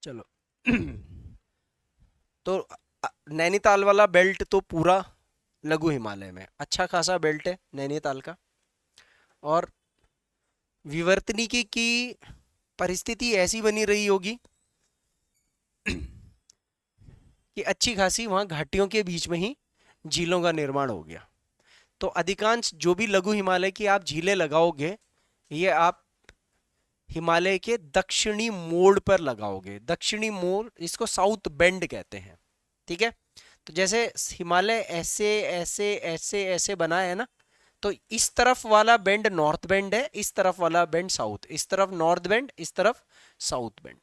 चलो तो नैनीताल वाला बेल्ट तो पूरा लघु हिमालय में अच्छा खासा बेल्ट है नैनीताल का। और विवर्तनिकी की परिस्थिति ऐसी बनी रही होगी कि अच्छी खासी वहां घाटियों के बीच में ही झीलों का निर्माण हो गया। तो अधिकांश जो भी लघु हिमालय की आप झीलें लगाओगे, ये आप हिमालय के दक्षिणी मोड़ पर लगाओगे। दक्षिणी मोड़, इसको साउथ बेंड कहते हैं। ठीक है, तो जैसे हिमालय ऐसे ऐसे ऐसे ऐसे बना है ना, तो इस तरफ वाला बेंड नॉर्थ बेंड है, इस तरफ वाला बेंड साउथ, इस तरफ नॉर्थ बेंड, इस तरफ साउथ बेंड।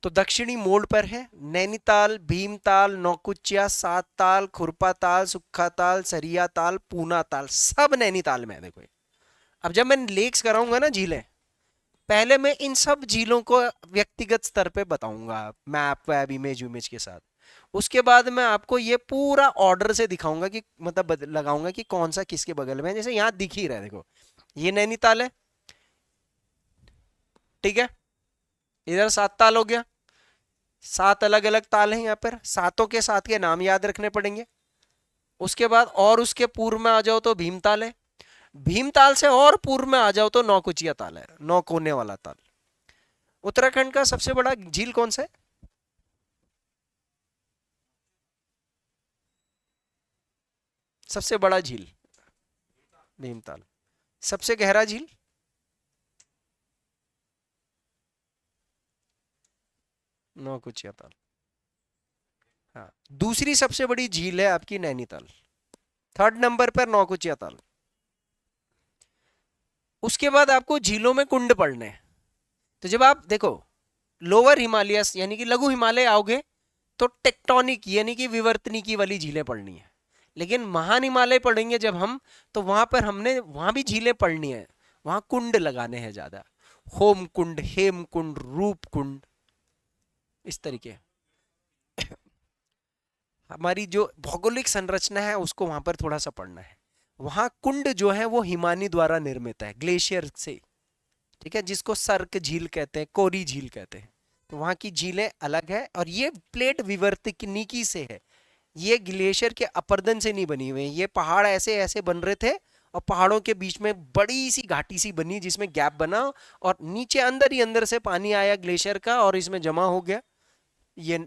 तो दक्षिणी मोड़ पर है नैनीताल, भीमताल, नौकुचिया, सात ताल, खुरपा ताल, सुक्खा ताल, सरिया ताल, पूना ताल, सब नैनीताल में है। देखो अब जब मैं लेक्स कराऊंगा ना झीलें, पहले मैं इन सब झीलों को व्यक्तिगत स्तर पे बताऊंगा मैप वैप इमेज इमेज के साथ। उसके बाद मैं आपको ये पूरा ऑर्डर से दिखाऊंगा कि मतलब लगाऊंगा कि कौन सा किसके बगल में है। जैसे यहाँ दिख ही रहा है, देखो ये नैनीताल है, ठीक है, इधर सात ताल हो गया। सात अलग अलग ताल हैं यहाँ पर, सातों के साथ के नाम याद रखने पड़ेंगे। उसके बाद और उसके पूर्व में आ जाओ तो भीमताल है, भीमताल से और पूर्व में आ जाओ तो नौकुचिया ताल है, नौ कोने वाला ताल। उत्तराखंड का सबसे बड़ा झील कौन सा है? सबसे बड़ा झील भीमताल। सबसे गहरा झील नौकुचिया ताल। हाँ, दूसरी सबसे बड़ी झील है आपकी नैनीताल, थर्ड नंबर पर नौकुचिया ताल। उसके बाद आपको झीलों में कुंड पड़ने हैं। तो जब आप देखो लोअर हिमालयस यानी कि लघु हिमालय आओगे, तो टेक्टोनिक यानी कि विवर्तनिकी वाली झीलें पड़नी है। लेकिन महान हिमालय पढ़ेंगे जब हम, तो वहां पर हमने वहां भी झीलें पढ़नी है, वहां कुंड लगाने हैं ज्यादा। होम कुंड, हेम कुंड, रूप कुंड, इस तरीके। हमारी जो भौगोलिक संरचना है उसको वहां पर थोड़ा सा पढ़ना है। वहां कुंड जो है वो हिमानी द्वारा निर्मित है, ग्लेशियर से। ठीक है, जिसको सर्क झील कहते हैं, कोरी झील कहते हैं। तो वहां की झीलें अलग है, और ये प्लेट विवर्तनिकी से है। ये ग्लेशियर के अपरदन से नहीं बनी हुई, ये पहाड़ ऐसे ऐसे बन रहे थे, और पहाड़ों के बीच में बड़ी सी घाटी सी बनी जिसमें गैप बना, और नीचे अंदर ही अंदर से पानी आया ग्लेशियर का और इसमें जमा हो गया, ये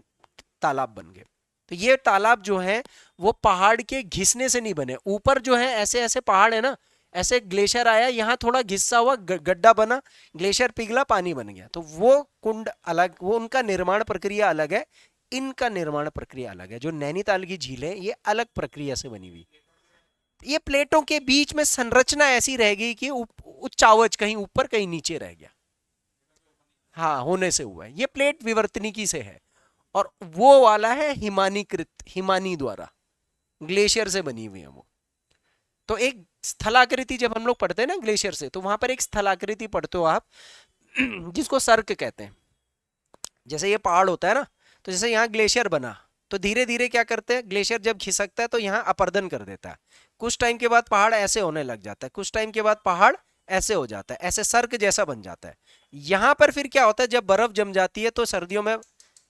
तालाब बन गए। तो ये तालाब जो है वो पहाड़ के घिसने से नहीं बने। ऊपर जो है ऐसे ऐसे पहाड़ है ना, ऐसे ग्लेशियर आया, यहाँ थोड़ा घिसा हुआ गड्ढा बना, ग्लेशियर पिघला, पानी बन गया। तो वो कुंड अलग, वो उनका निर्माण प्रक्रिया अलग है, इनका निर्माण प्रक्रिया अलग है। जो नैनीताल की झील है ये अलग प्रक्रिया से बनी हुई। ये प्लेटों के बीच में संरचना ऐसी रह गई कि उच्चावच कहीं ऊपर कहीं नीचे रह गया। हाँ, होने से हुआ है, ये प्लेट विवर्तनिकी से है। और वो वाला है हिमानीकृत, हिमानी द्वारा ग्लेशियर से बनी हुई है वो। तो एक स्थलाकृति जब हम लोग पढ़ते हैं ना ग्लेशियर से, तो वहां पर एक स्थलाकृति पढ़ते हो आप जिसको सर्क कहते हैं। जैसे ये पहाड़ होता है ना, तो जैसे यहाँ ग्लेशियर बना, तो धीरे धीरे क्या करते हैं, ग्लेशियर जब खिसकता है तो यहाँ अपर्दन कर देता है। कुछ टाइम के बाद पहाड़ ऐसे होने लग जाता है, कुछ टाइम के बाद पहाड़ ऐसे हो जाता है, ऐसे सर्क जैसा बन जाता है। यहाँ पर फिर क्या होता है, जब बर्फ जम जाती है तो सर्दियों में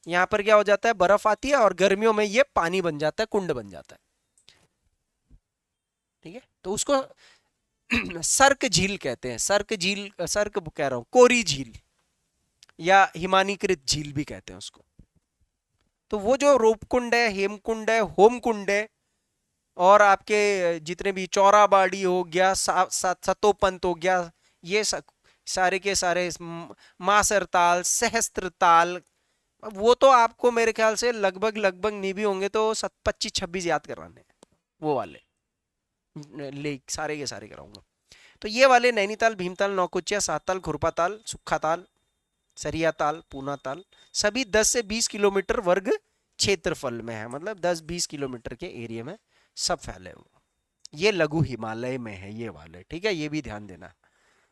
यहाँ पर क्या हो जाता है, बर्फ आती है, और गर्मियों में ये पानी बन जाता है, कुंड बन जाता है। ठीक है, तो उसको सर्क झील कहते हैं। सर्क झील, सर्क कह रहा हूं, कोरी झील या हिमानीकृत झील भी कहते हैं उसको। तो वो जो रूपकुंड है, हेमकुंड है, होमकुंड है, और आपके जितने भी चौराबाड़ी हो गया, सतोपंत हो गया, ये सारे के सारे, मासर ताल, सहस्त्र ताल, वो तो आपको मेरे ख्याल से लगभग लगभग नहीं भी होंगे तो 25-26 याद कराने हैं, वो वाले ले सारे के सारे कराऊंगा। तो ये वाले नैनीताल, भीमताल, नौकुचिया, सातताल, खुरपा ताल, सुक्खा ताल, सरिया ताल, पूना ताल, सभी 10 से 20 किलोमीटर वर्ग क्षेत्रफल में है, मतलब 10-20 किलोमीटर के एरिया में सब फैले हुए। ये लघु हिमालय में है ये वाले, ठीक है, ये भी ध्यान देना।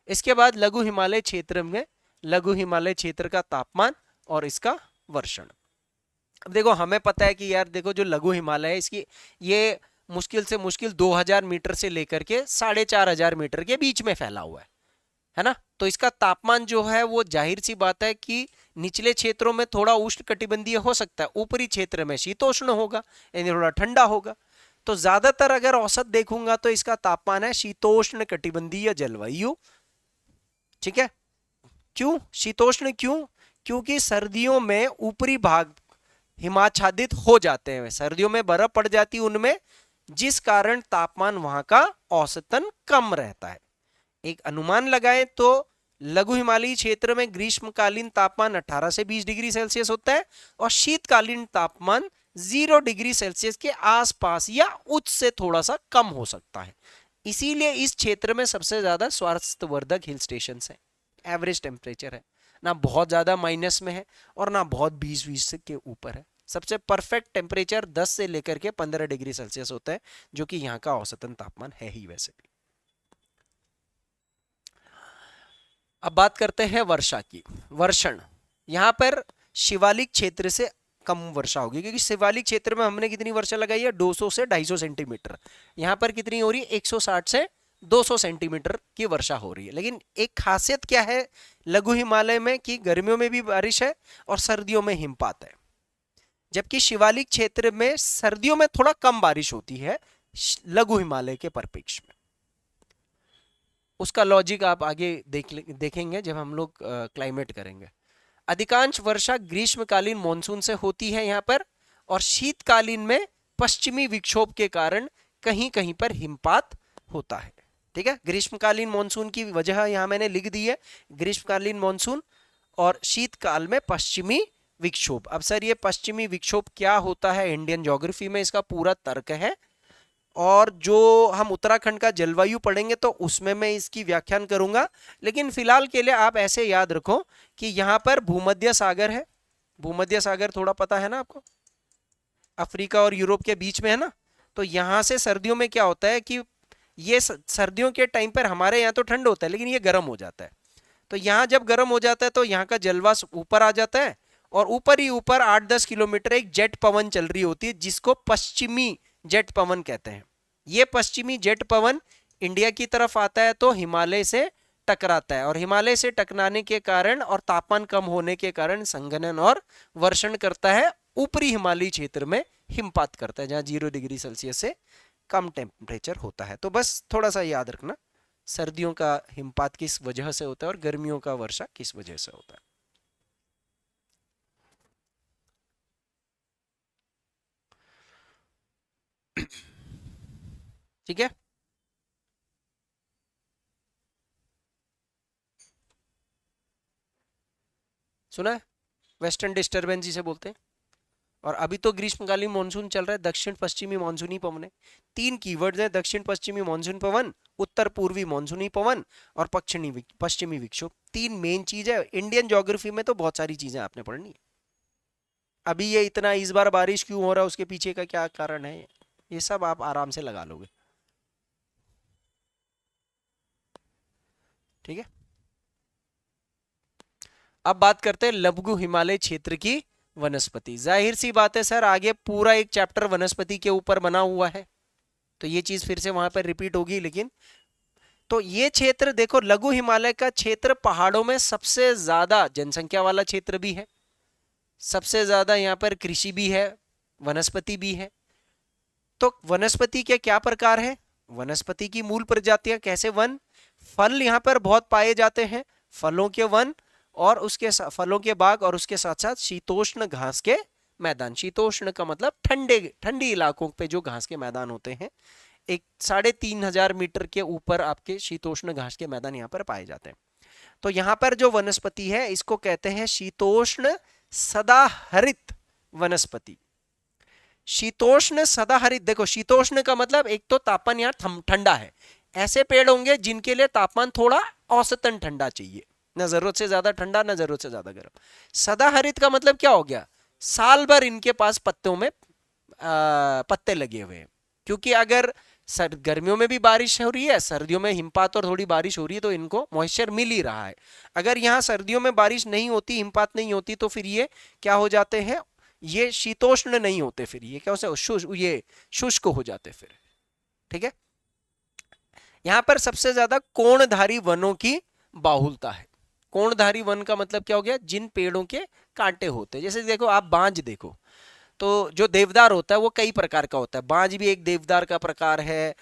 इसके बाद लघु हिमालय क्षेत्र में, लघु हिमालय क्षेत्र का तापमान और इसका वर्षण। अब देखो हमें पता है कि यार देखो जो लघु हिमालय है इसकी ये मुश्किल से मुश्किल 2000 मीटर से लेकर के 4500 मीटर के बीच में फैला हुआ है ना। तो इसका तापमान जो है वो जाहिर सी बात है कि निचले क्षेत्रों में थोड़ा उष्ण कटिबंधीय हो सकता है, ऊपरी क्षेत्र में शीतोष्ण होगा, यानी थोड़ा ठंडा होगा। तो ज्यादातर अगर औसत देखूंगा तो इसका तापमान है शीतोष्ण कटिबंधीय जलवायु। ठीक है, क्यों शीतोष्ण, क्यों? क्योंकि सर्दियों में ऊपरी भाग हिमाच्छादित हो जाते हैं, सर्दियों में बर्फ पड़ जाती है उनमें, जिस कारण तापमान वहां का औसतन कम रहता है। एक अनुमान लगाएं तो लघु हिमालयी क्षेत्र में ग्रीष्मकालीन तापमान 18 से 20 डिग्री सेल्सियस होता है और शीतकालीन तापमान 0 डिग्री सेल्सियस के आसपास या उच्च से थोड़ा सा कम हो सकता है। इसीलिए इस क्षेत्र में सबसे ज्यादा स्वास्थ्यवर्धक हिल स्टेशन हैं। एवरेज टेम्परेचर है, ना बहुत ज्यादा माइनस में है और ना बहुत 20-20 के ऊपर है। सबसे परफेक्ट टेम्परेचर 10 से लेकर के 15 डिग्री सेल्सियस होता है, जो कि यहाँ का औसतन तापमान है ही वैसे भी। अब बात करते हैं वर्षा की। वर्षण, यहाँ पर शिवालिक क्षेत्र से कम वर्षा होगी, क्योंकि शिवालिक क्षेत्र में हमने कितनी वर्षा लगाई है, 200 से 250 सेंटीमीटर। यहाँ पर कितनी हो रही है, 160 से 200 सेंटीमीटर की वर्षा हो रही है। लेकिन एक खासियत क्या है लघु हिमालय में कि गर्मियों में भी बारिश है और सर्दियों में हिमपात है, जबकि शिवालिक क्षेत्र में सर्दियों में थोड़ा कम बारिश होती है लघु हिमालय के परिप्रेक्ष्य में। उसका लॉजिक आप आगे देखेंगे जब हम लोग क्लाइमेट करेंगे। अधिकांश वर्षा ग्रीष्मकालीन मॉनसून से होती है यहाँ पर, और शीतकालीन में पश्चिमी विक्षोभ के कारण कहीं कहीं पर हिमपात होता है। ठीक है, ग्रीष्मकालीन मॉनसून की वजह यहाँ मैंने लिख दी है, ग्रीष्मकालीन मॉनसून और शीतकाल में पश्चिमी विक्षोभ। अब सर ये पश्चिमी विक्षोभ क्या होता है, इंडियन ज्योग्राफी में इसका पूरा तर्क है, और जो हम उत्तराखंड का जलवायु पढ़ेंगे तो उसमें मैं इसकी व्याख्यान करूंगा। लेकिन फिलहाल के लिए आप ऐसे याद रखो कि यहाँ पर भूमध्य सागर है, भूमध्य सागर थोड़ा पता है ना आपको, अफ्रीका और यूरोप के बीच में है ना। तो यहाँ से सर्दियों में क्या होता है कि ये सर्दियों के टाइम पर हमारे यहाँ तो ठंड होता है, लेकिन ये गर्म हो जाता है। तो यहाँ जब गर्म हो जाता है तो यहाँ का जलवाष्प ऊपर आ जाता है, और ऊपर ही ऊपर 8-10 किलोमीटर एक जेट पवन चल रही होती है, जिसको पश्चिमी जेट पवन कहते हैं। ये पश्चिमी जेट पवन इंडिया की तरफ आता है तो हिमालय से टकराता है, और हिमालय से टकराने के कारण और तापमान कम होने के कारण संघनन और वर्षण करता है, ऊपरी हिमालयी क्षेत्र में हिमपात करता है, जहां 0 डिग्री सेल्सियस से कम टेम्परेचर होता है। तो बस थोड़ा सा याद रखना, सर्दियों का हिमपात किस वजह से होता है और गर्मियों का वर्षा किस वजह से होता है। ठीक है, सुना है, वेस्टर्न डिस्टर्बेंस जिसे बोलते हैं। और अभी तो ग्रीष्मकालीन मानसून चल रहा है, दक्षिण पश्चिमी मानसूनी पवन है। 3 कीवर्ड्स हैं, दक्षिण पश्चिमी मानसून पवन, उत्तर पूर्वी मानसूनी पवन और पश्चिमी विक्षोभ। 3 मेन चीज है। इंडियन ज्योग्राफी में तो बहुत सारी चीजें आपने पढ़नी है। अभी ये इतना इस बार बारिश क्यों हो रहा है, उसके पीछे का क्या कारण है, ये सब आप आराम से लगा लोगे। ठीक है, अब बात करते हैं लघु हिमालय क्षेत्र की वनस्पति। जाहिर सी बात है सर, आगे पूरा एक चैप्टर वनस्पति के ऊपर बना हुआ है, तो ये चीज फिर से वहां पर रिपीट होगी। लेकिन तो ये क्षेत्र देखो, लघु हिमालय का क्षेत्र पहाड़ों में सबसे ज्यादा जनसंख्या वाला क्षेत्र भी है, सबसे ज्यादा यहाँ पर कृषि भी है, वनस्पति भी है। तो वनस्पति के क्या प्रकार है, वनस्पति की मूल प्रजातियां कैसे, वन, फल यहाँ पर बहुत पाए जाते हैं, फलों के वन और उसके फलों के बाग, और उसके साथ साथ शीतोष्ण घास के मैदान। शीतोष्ण का मतलब ठंडे ठंडी इलाकों पे जो घास के मैदान होते हैं, 3500 मीटर के ऊपर आपके शीतोष्ण घास के मैदान यहाँ पर पाए जाते हैं। तो यहाँ पर जो वनस्पति है इसको कहते हैं शीतोष्ण सदाहरित वनस्पति। शीतोष्ण सदाहरित, देखो शीतोष्ण का मतलब एक तो तापमान यहाँ ठंडा है, ऐसे पेड़ होंगे जिनके लिए तापमान थोड़ा औसतन ठंडा चाहिए, ना जरूरत से ज्यादा ठंडा ना जरूरत से ज्यादा गर्म। सदाहरित का मतलब क्या हो गया, साल भर इनके पास पत्तों में पत्ते लगे हुए हैं, क्योंकि अगर गर्मियों में भी बारिश हो रही है, सर्दियों में हिमपात और थोड़ी बारिश हो रही है, तो इनको मॉइस्चर मिल ही रहा है। अगर यहाँ सर्दियों में बारिश नहीं होती, हिमपात नहीं होती, तो फिर ये क्या हो जाते हैं, ये शीतोष्ण नहीं होते, फिर ये क्या होते, ये शुष्क हो जाते फिर। ठीक है, यहाँ पर सबसे ज्यादा कोणधारी वनों की बाहुलता है। कोणधारी वन का मतलब क्या हो गया, जिन पेड़ों के कांटे होते हैं। जैसे देखो आप बांज देखो, तो जो देवदार होता है वो कई प्रकार का होता है, बांज भी एक देवदार का प्रकार है,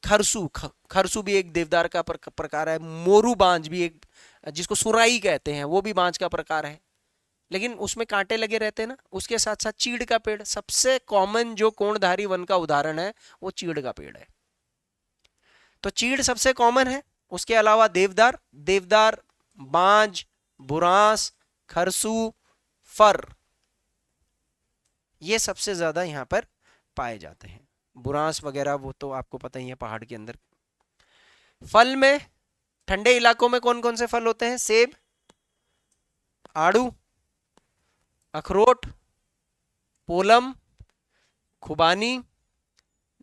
खरसू भी एक देवदार का प्रकार है, मोरू बांज भी एक, जिसको सुराई कहते हैं, वो भी बांज का प्रकार है, लेकिन उसमें कांटे लगे रहते हैं ना। उसके साथ साथ चीड़ का पेड़, सबसे कॉमन जो कोणधारी वन का उदाहरण है वो चीड़ का पेड़ है। तो चीड़ सबसे कॉमन है, उसके अलावा देवदार, देवदार, बांज, बुरांस, खरसू, फर, ये सबसे ज्यादा यहाँ पर पाए जाते हैं। बुरांस वगैरह वो तो आपको पता ही है पहाड़ के अंदर। फल में ठंडे इलाकों में कौन कौन से फल होते हैं, सेब, आड़ू, अखरोट, पोलम, खुबानी,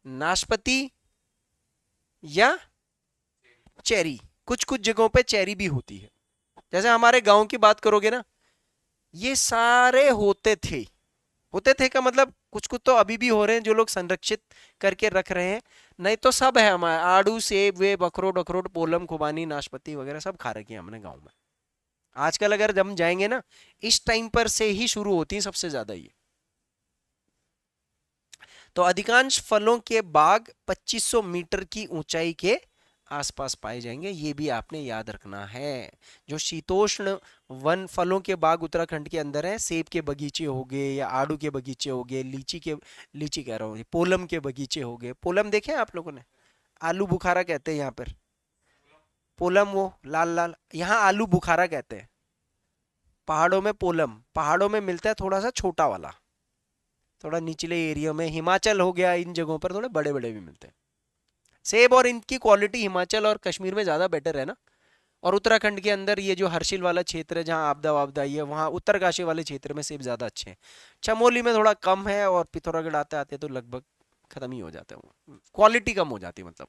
नाशपाती या चेरी। कुछ कुछ जगहों पे चेरी भी होती है। जैसे हमारे गांव की बात करोगे ना, ये सारे होते थे का मतलब कुछ कुछ तो अभी भी हो रहे हैं जो लोग संरक्षित करके रख रहे हैं, नहीं तो सब है हमारे, आड़ू, सेब, वेब, अखरोट, पोलम, खुबानी, नाशपाती वगैरह सब खा रखे हैं हमने गांव में। आजकल अगर हम जाएंगे ना, इस टाइम पर से ही शुरू होती है सबसे ज्यादा ये। तो अधिकांश फलों के बाग 2500 मीटर की ऊंचाई के आसपास पाए जाएंगे, ये भी आपने याद रखना है। जो शीतोष्ण वन फलों के बाग उत्तराखंड के अंदर है, सेब के बगीचे हो गए या आड़ू के बगीचे हो गए, लीची कह रहा हूँ, पोलम के बगीचे हो गए। पोलम देखे आप लोगों ने, आलू बुखारा कहते हैं यहाँ पर पोलम, वो लाल लाल, यहाँ आलू बुखारा कहते हैं। पहाड़ों में पोलम, पहाड़ों में मिलता है थोड़ा सा छोटा वाला, थोड़ा निचले एरिया में, हिमाचल हो गया, इन जगहों पर थोड़े बड़े बड़े भी मिलते हैं सेब। और इनकी क्वालिटी हिमाचल और कश्मीर में ज़्यादा बेटर है ना। और उत्तराखंड के अंदर ये जो हर्षिल वाला क्षेत्र है जहाँ आपदा वापदा है, वहाँ उत्तरकाशी वाले क्षेत्र में सेब ज़्यादा अच्छे हैं। चमोली में थोड़ा कम है, और पिथौरागढ़ आते आते तो लगभग खत्म ही हो जाते हैं, क्वालिटी कम हो जाती है मतलब।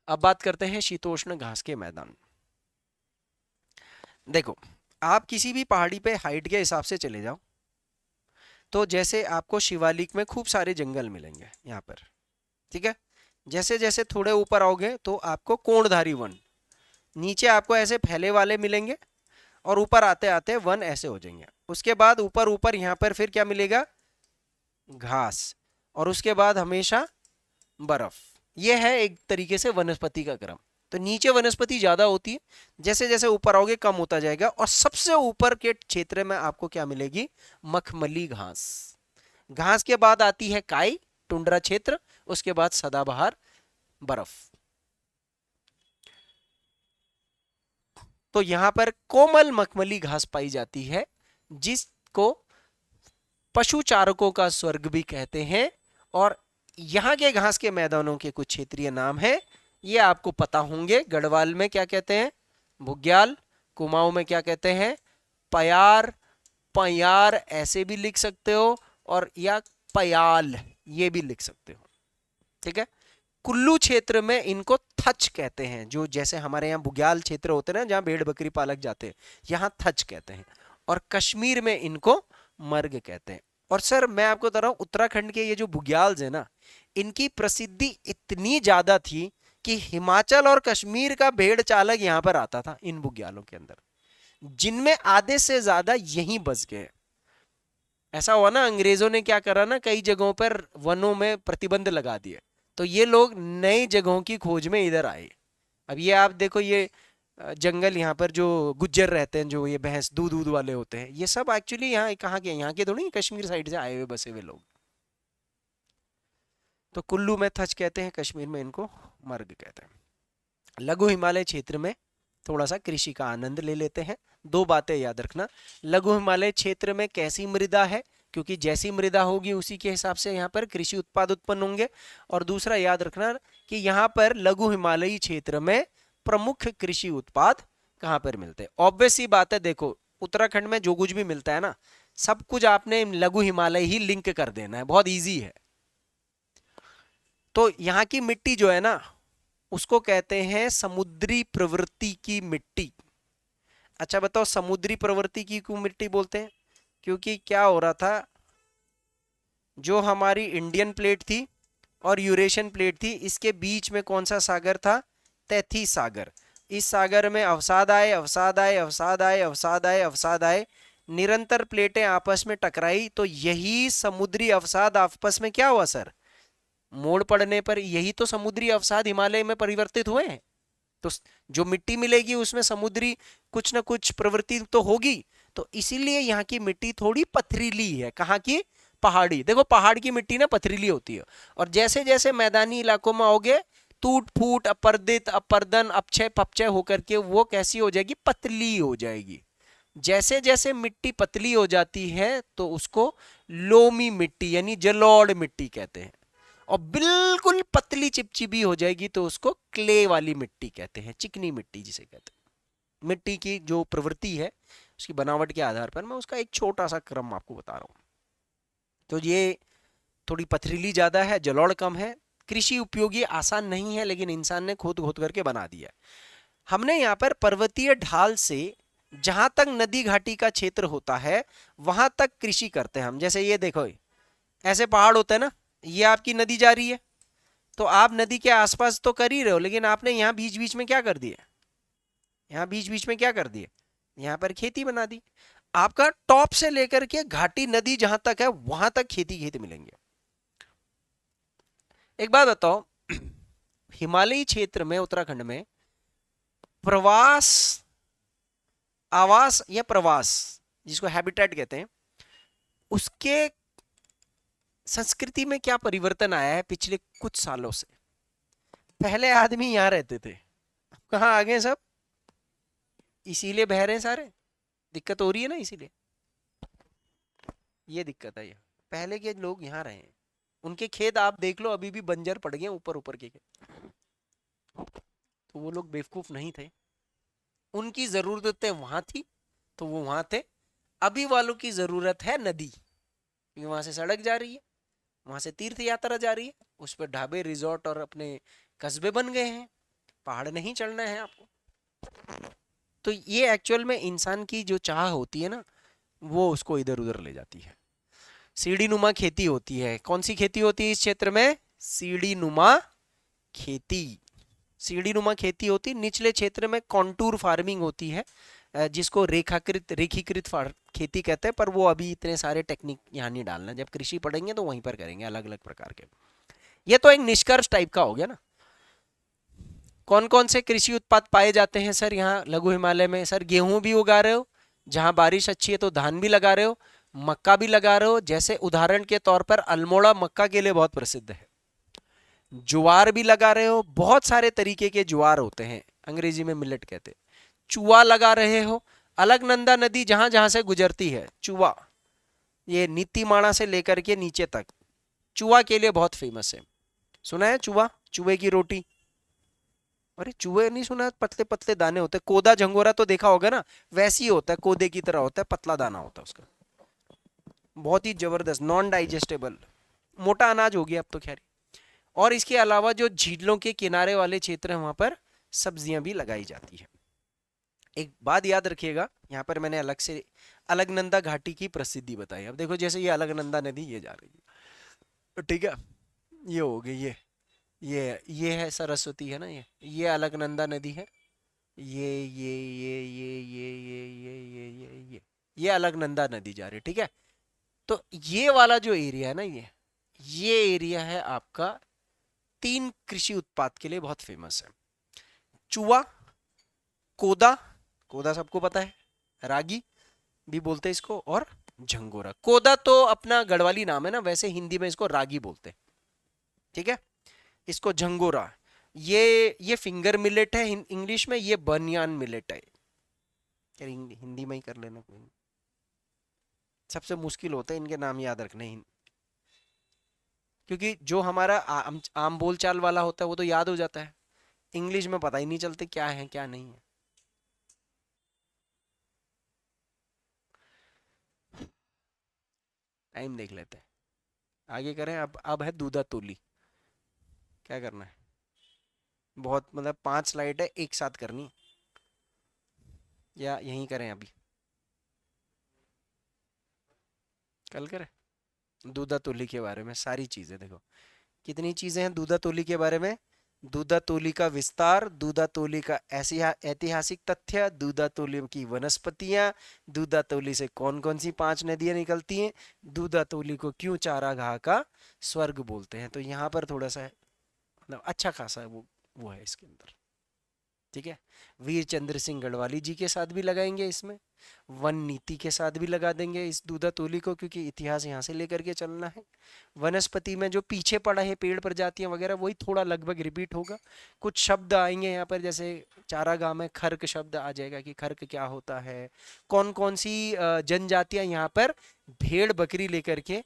अब बात करते हैं शीतोष्ण घास के मैदान। देखो, आप किसी भी पहाड़ी पे हाइट के हिसाब से चले जाओ, तो जैसे आपको शिवालिक में खूब सारे जंगल मिलेंगे यहाँ पर, ठीक है। जैसे जैसे थोड़े ऊपर आओगे तो आपको कोणधारी वन, नीचे आपको ऐसे फैले वाले मिलेंगे, और ऊपर आते आते वन ऐसे हो जाएंगे। उसके बाद ऊपर ऊपर यहाँ पर फिर क्या मिलेगा, घास, और उसके बाद हमेशा बर्फ। ये है एक तरीके से वनस्पति का क्रम। तो नीचे वनस्पति ज्यादा होती है, जैसे जैसे ऊपर आओगे कम होता जाएगा, और सबसे ऊपर के क्षेत्र में आपको क्या मिलेगी, मखमली घास। घास के बाद आती है काई, टुंड्रा क्षेत्र, उसके बाद सदाबहार, बर्फ। तो यहां पर कोमल मखमली घास पाई जाती है, जिसको पशु चारकों का स्वर्ग भी कहते हैं। और यहाँ के घास के मैदानों के कुछ क्षेत्रीय नाम हैं, ये आपको पता होंगे। गढ़वाल में क्या कहते हैं, बुग्याल। कुमाऊं में क्या कहते हैं, पयार, पयार ऐसे भी लिख सकते हो, और या पयाल ये भी लिख सकते हो, ठीक है। कुल्लू क्षेत्र में इनको थच कहते हैं, जो जैसे हमारे यहाँ बुग्याल क्षेत्र होते हैं ना जहाँ भेड़ बकरी पालक जाते हैं, यहाँ थच कहते हैं। और कश्मीर में इनको मर्ग कहते हैं। और सर मैं आपको बता रहा हूँ, उत्तराखंड के ये जो बुग्याल्स है ना, इनकी प्रसिद्धि इतनी ज्यादा थी कि हिमाचल और कश्मीर का भेड़ चालक यहाँ पर आता था इन बुग्यालों के अंदर, जिनमें आधे से ज्यादा यहीं बस गए। ऐसा हुआ ना, अंग्रेजों ने क्या करा ना, कई जगहों पर वनों में प्रतिबंध लगा दिए, तो ये लोग नई जगहों की खोज में इधर आए। अब ये आप देखो, ये जंगल यहाँ पर जो गुज्जर रहते हैं, जो ये भैंस दूध दूध वाले होते हैं, ये सब एक्चुअली यहाँ कहाँ के, यहाँ के थोड़ी, कश्मीर साइड से आए हुए बसे हुए लोग। तो कुल्लू में थच कहते हैं, कश्मीर में इनको मर्ग कहते हैं। लघु हिमालय क्षेत्र में थोड़ा सा कृषि का आनंद ले लेते हैं। दो बातें याद रखना, लघु हिमालय क्षेत्र में कैसी मृदा है, क्योंकि जैसी मृदा होगी उसी के हिसाब से यहाँ पर कृषि उत्पाद उत्पन्न होंगे। और दूसरा याद रखना कि यहाँ पर लघु हिमालयी क्षेत्र में प्रमुख कृषि उत्पाद कहाँ पर मिलते हैं। ऑब्वियस ही बात है, देखो उत्तराखंड में जो कुछ भी मिलता है ना, सब कुछ आपने लघु हिमालय ही लिंक कर देना है, बहुत ईजी है। तो यहाँ की मिट्टी जो है ना, उसको कहते हैं समुद्री प्रवृत्ति की मिट्टी। अच्छा बताओ, समुद्री प्रवृत्ति की क्यों मिट्टी बोलते हैं, क्योंकि क्या हो रहा था, जो हमारी इंडियन प्लेट थी और यूरेशियन प्लेट थी, इसके बीच में कौन सा सागर था, तैथी सागर। इस सागर में अवसाद आए, अवसाद आए, अवसाद आए, अवसाद आए, अवसाद आए, निरंतर प्लेटें आपस में टकराई, तो यही समुद्री अवसाद आपस में क्या हुआ सर, मोड़ पड़ने पर यही तो समुद्री अवसाद हिमालय में परिवर्तित हुए हैं। तो जो मिट्टी मिलेगी उसमें समुद्री कुछ ना कुछ प्रवृत्ति तो होगी, तो इसीलिए यहाँ की मिट्टी थोड़ी पथरीली है। कहाँ की, पहाड़ी। देखो पहाड़ की मिट्टी ना पथरीली होती है, और जैसे जैसे मैदानी इलाकों में आओगे, टूट फूट, अपर्दित, अपर्दन, अपक्षय पपक्षय होकर के वो कैसी हो जाएगी, पतली हो जाएगी। जैसे जैसे मिट्टी पतली हो जाती है तो उसको लोमी मिट्टी यानी जलोढ़ मिट्टी कहते हैं, और बिल्कुल पतली चिपचिपी हो जाएगी तो उसको क्ले वाली मिट्टी कहते हैं, चिकनी मिट्टी जिसे कहते हैं। मिट्टी की जो प्रवृत्ति है उसकी बनावट के आधार पर मैं उसका एक छोटा सा क्रम आपको बता रहा हूं। तो ये थोड़ी पथरीली ज्यादा है, जलोढ़ कम है। कृषि उपयोगी आसान नहीं है, लेकिन इंसान ने खोद खोद करके बना दिया। हमने यहाँ पर पर्वतीय ढाल से जहां तक नदी घाटी का क्षेत्र होता है वहां तक कृषि करते हैं हम। जैसे ये देखो, ऐसे पहाड़ होते हैं ना, ये आपकी नदी जा रही है, तो आप नदी के आसपास तो कर ही रहे हो, लेकिन आपने यहाँ बीच बीच में क्या कर दिया, यहाँ बीच बीच में क्या कर दिया, यहाँ पर खेती बना दी। आपका टॉप से लेकर के घाटी नदी जहां तक है वहां तक खेती खेती मिलेंगे। एक बात बताओ, हिमालयी क्षेत्र में, उत्तराखंड में प्रवास, आवास या प्रवास जिसको हैबिटेट कहते हैं, उसके संस्कृति में क्या परिवर्तन आया है पिछले कुछ सालों से। पहले आदमी यहां रहते थे, कहाँ आ गए सब, इसीलिए बह रहे हैं सारे, दिक्कत हो रही है ना, इसीलिए ये दिक्कत है। ये पहले के लोग यहाँ रहे हैं, उनके खेत आप देख लो अभी भी बंजर पड़ गए, ऊपर ऊपर के खेत। तो वो लोग बेवकूफ नहीं थे, उनकी जरूरतें वहां थी तो वो वहां थे। अभी वालों की जरूरत है नदी, क्योंकि वहां से सड़क जा रही है, वहां से तीर्थ यात्रा जा रही है, उस पर ढाबे, रिजॉर्ट और अपने कस्बे बन गए हैं, पहाड़ नहीं चढ़ना है आपको। तो ये एक्चुअल में इंसान की जो चाह होती है ना, वो उसको इधर उधर ले जाती है। सीढ़ी नुमा खेती होती है। कौन सी खेती होती है इस क्षेत्र में, सीढ़ी नुमा खेती। सीढ़ी नुमा खेती होती है। निचले क्षेत्र में कॉन्टूर फार्मिंग होती है, जिसको रेखाकृत, रेखीकृत खेती कहते हैं, पर वो अभी इतने सारे टेक्निक यहाँ नहीं डालना, जब कृषि पढ़ेंगे तो वहीं पर करेंगे अलग अलग प्रकार के। ये तो एक निष्कर्ष टाइप का हो गया ना। कौन कौन से कृषि उत्पाद पाए जाते हैं सर यहाँ लघु हिमालय में? सर गेहूं भी उगा रहे हो, जहां बारिश अच्छी है तो धान भी लगा रहे हो, मक्का भी लगा रहे हो। जैसे उदाहरण के तौर पर अल्मोड़ा मक्का के लिए बहुत प्रसिद्ध है। ज्वार भी लगा रहे हो, बहुत सारे तरीके के ज्वार होते हैं, अंग्रेजी में मिलेट कहते हैं। चुआ लगा रहे हो, अलकनंदा नदी जहां जहां से गुजरती है, चुआ, ये नीतीमाणा से लेकर के नीचे तक चुआ के लिए बहुत फेमस है। सुना है चुआ, चुए की रोटी? अरे चूहे नहीं सुना? पतले पतले दाने होते हैं, कोदा झंगोरा तो देखा होगा ना, वैसी ही होता है, कोदे की तरह होता है, पतला दाना होता है उसका, बहुत ही जबरदस्त, नॉन डाइजेस्टेबल, मोटा अनाज हो गया अब तो खैर। और इसके अलावा जो झीलों के किनारे वाले क्षेत्र हैं वहां पर सब्जियां भी लगाई जाती है। एक बात याद रखिएगा, यहाँ पर मैंने अलग से अलकनंदा घाटी की प्रसिद्धि बताई। अब देखो जैसे ये अलकनंदा नदी ये जा रही है, ठीक है, ये हो गई, ये है सरस्वती है ना, ये अलकनंदा नदी है, ये अलकनंदा नदी जा रही है, ठीक है। तो ये वाला जो एरिया है ना, ये एरिया है आपका 3 कृषि उत्पाद के लिए बहुत फेमस है। चुआ, कोदा, कोदा सबको पता है, रागी भी बोलते हैं इसको, और झंगोरा। कोदा तो अपना गढ़वाली नाम है ना, वैसे हिंदी में इसको रागी बोलते हैं, ठीक है। इसको झंगोरा, ये फिंगर मिलेट है इंग्लिश में, ये बनियान मिलेट है। यार हिंदी में ही कर लेना, कोई सबसे मुश्किल होता है इनके नाम याद रखने, क्योंकि जो हमारा आम बोलचाल वाला होता है वो तो याद हो जाता है, इंग्लिश में पता ही नहीं चलते क्या है क्या नहीं है। टाइम देख लेते हैं, आगे करें। अब है दूधा तोली, क्या करना है, बहुत मतलब 5 स्लाइड है, एक साथ करनी, या यहीं करें अभी, कल करें? दूधा तोली के बारे में सारी चीजें देखो, कितनी चीजें हैं दूधा तोली के बारे में। दूधातोली का विस्तार, दूधातोली का ऐतिहासिक तथ्य, दूधातोली की वनस्पतियां, दूधातोली से कौन कौन सी 5 नदियां निकलती हैं, दूधातोली को क्यों चारागाह का स्वर्ग बोलते हैं। तो यहाँ पर थोड़ा सा मतलब अच्छा खासा वो है इसके अंदर। ठीक है, वीर चंद्र सिंह गढ़वाली जी के साथ भी लगाएंगे इसमें, वन नीति के साथ भी लगा देंगे इस दूधातोली को, क्योंकि इतिहास यहाँ से लेकर के चलना है। वनस्पति में जो पीछे पड़ा है पेड़ प्रजातियां वगैरह वही थोड़ा लगभग रिपीट होगा। कुछ शब्द आएंगे यहाँ पर, जैसे चारागाह में खर्क शब्द आ जाएगा कि खर्क क्या होता है, कौन कौन सी जनजातियां यहाँ पर भेड़ बकरी लेकर के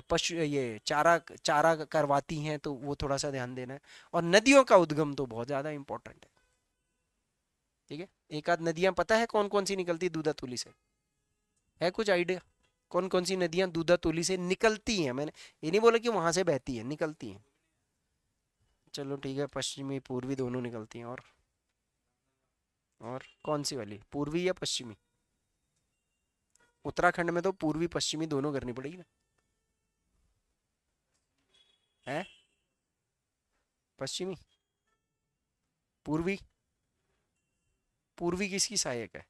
पशु ये चारा चारा करवाती हैं, तो वो थोड़ा सा ध्यान देना है। और नदियों का उद्गम तो बहुत ज्यादा इंपॉर्टेंट है। ठीक है, एक आध नदियां पता है कौन कौन सी निकलती दूधातोली से, है कुछ आइडिया? कौन कौन सी नदियां दूधातोली से निकलती हैं? मैंने ये नहीं बोला कि वहां से बहती है, निकलती हैं। चलो ठीक है, पश्चिमी पूर्वी दोनों निकलती हैं। और कौन सी वाली, पूर्वी या पश्चिमी? उत्तराखंड में तो पूर्वी पश्चिमी दोनों करनी पड़ेगी ना। है पश्चिमी, पूर्वी, पूर्वी किसकी सहायक है?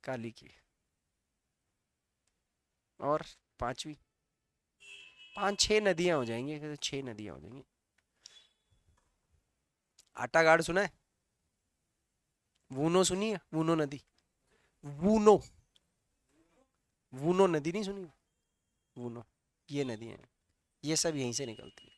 काली की। और पांचवी, 5 6 नदियां हो जाएंगी, तो 6 नदियां हो जाएंगी। आटागाड़ सुना है? वूनो सुनी है? वूनो नदी, वूनो, वूनो नदी नहीं सुनी? वूनो, ये नदी है, ये सब यहीं से निकलती है।